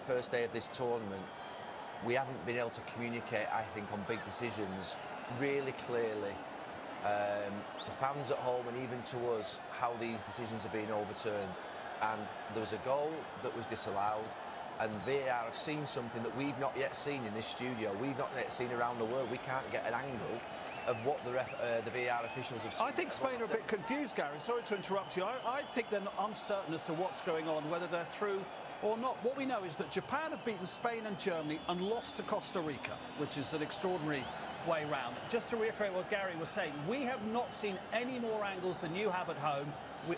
first day of this tournament, we haven't been able to communicate, I think, on big decisions really clearly to fans at home and even to us how these decisions are being overturned. And there was a goal that was disallowed, and VAR have seen something that we've not yet seen in this studio. We've not yet seen around the world. We can't get an angle of what the VAR officials have seen. I think Spain are a bit confused, Gary. Sorry to interrupt you. I think they're uncertain as to what's going on, whether they're through or not. What we know is that Japan have beaten Spain and Germany and lost to Costa Rica, which is an extraordinary way round. Just to reiterate what Gary was saying, we have not seen any more angles than you have at home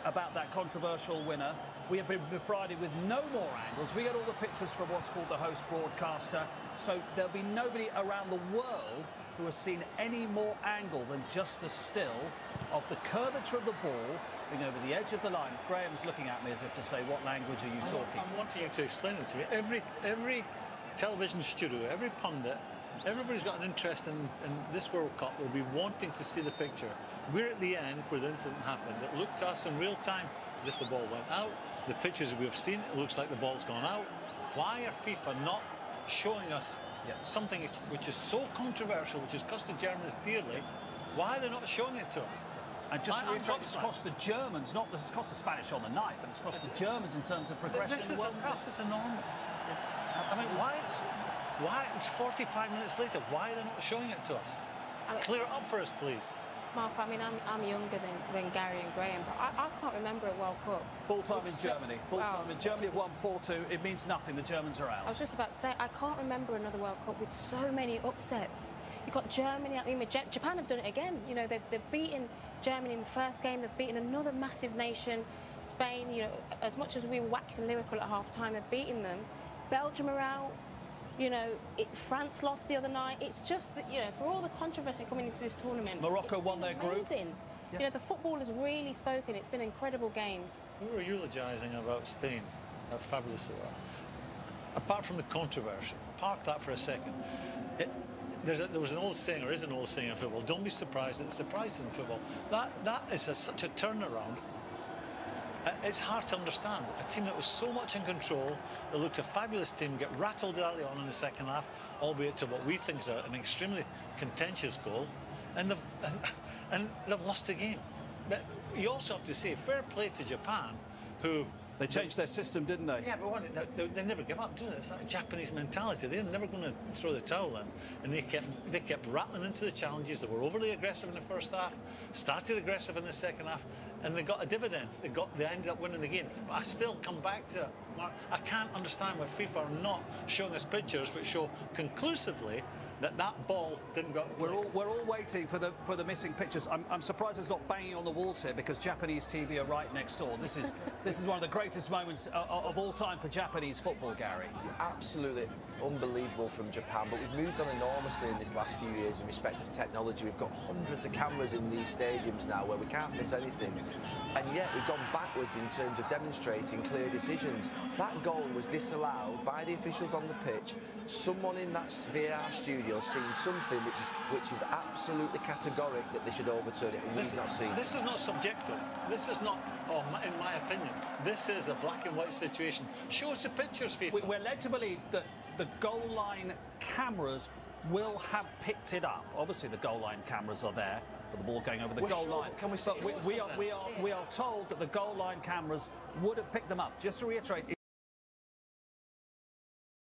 about that controversial winner. We have been provided with no more angles. We get all the pictures from what's called the host broadcaster. So there'll be nobody around the world who has seen any more angle than just the still of the curvature of the ball being over the edge of the line. Graham's looking at me as if to say, what language are you talking? I'm wanting you to explain it to me. Every television studio, every pundit, everybody's got an interest in this World Cup will be wanting to see the picture. We're at the end where the incident happened. It looked to us in real time as if the ball went out. The pictures we've seen, it looks like the ball's gone out. Why are FIFA not showing us something which is so controversial, which has cost the Germans dearly? Why are they not showing it to us? And just to reiterate, it's cost the Germans, not it's cost the Spanish on the night, but it's cost the Germans in terms of progression. This is enormous. I mean, why it's 45 minutes later, why are they not showing it to us? Clear it up for us, please. Mark, I mean, I'm younger than Gary and Graham, but I can't remember a World Cup. Full time in Germany. Full time in Germany have won 4-2. It means nothing. The Germans are out. I was just about to say, I can't remember another World Cup with so many upsets. You've got Germany. I mean, Japan have done it again. You know, they've beaten Germany in the first game. They've beaten another massive nation, Spain. You know, as much as we were waxing lyrical at half time, they've beaten them. Belgium are out. You know, France lost the other night. It's just that, you know, for all the controversy coming into this tournament, Morocco won their group. Yeah. You know, the football has really spoken. It's been incredible games. We were eulogising about Spain, how fabulous they were. Apart from the controversy, park that for a second. There was an old saying, or is an old saying in football, don't be surprised at the surprises in football. That is such a turnaround. It's hard to understand. A team that was so much in control, that looked a fabulous team, get rattled early on in the second half, albeit to what we think is an extremely contentious goal, and they've lost the game. But you also have to say, fair play to Japan, who... They changed their system, didn't they? Yeah, but they never give up, do they? It's that Japanese mentality. They're never going to throw the towel in. And they kept rattling into the challenges. They were overly aggressive in the first half, started aggressive in the second half, and they got a dividend. They ended up winning the game. But I still come back to, Mark, I can't understand why FIFA are not showing us pictures which show conclusively that ball didn't go. We're all waiting for the missing pictures. I'm surprised it's not banging on the walls here, because Japanese TV are right next door. This is one of the greatest moments of all time for Japanese football, Gary. Absolutely unbelievable from Japan, but we've moved on enormously in this last few years in respect of technology. We've got hundreds of cameras in these stadiums now where we can't miss anything. And yet we've gone backwards in terms of demonstrating clear decisions. That goal was disallowed by the officials on the pitch. Someone in that VAR studio seen something which is absolutely categoric that they should overturn it, and we've not seen. This is not subjective. This is not, in my opinion, this is a black and white situation. Show us the pictures, FIFA. We're led to believe that the goal line cameras will have picked it up. Obviously, the goal line cameras are there for the ball going over the goal line. Can we see? We are told that the goal line cameras would have picked them up. Just to reiterate.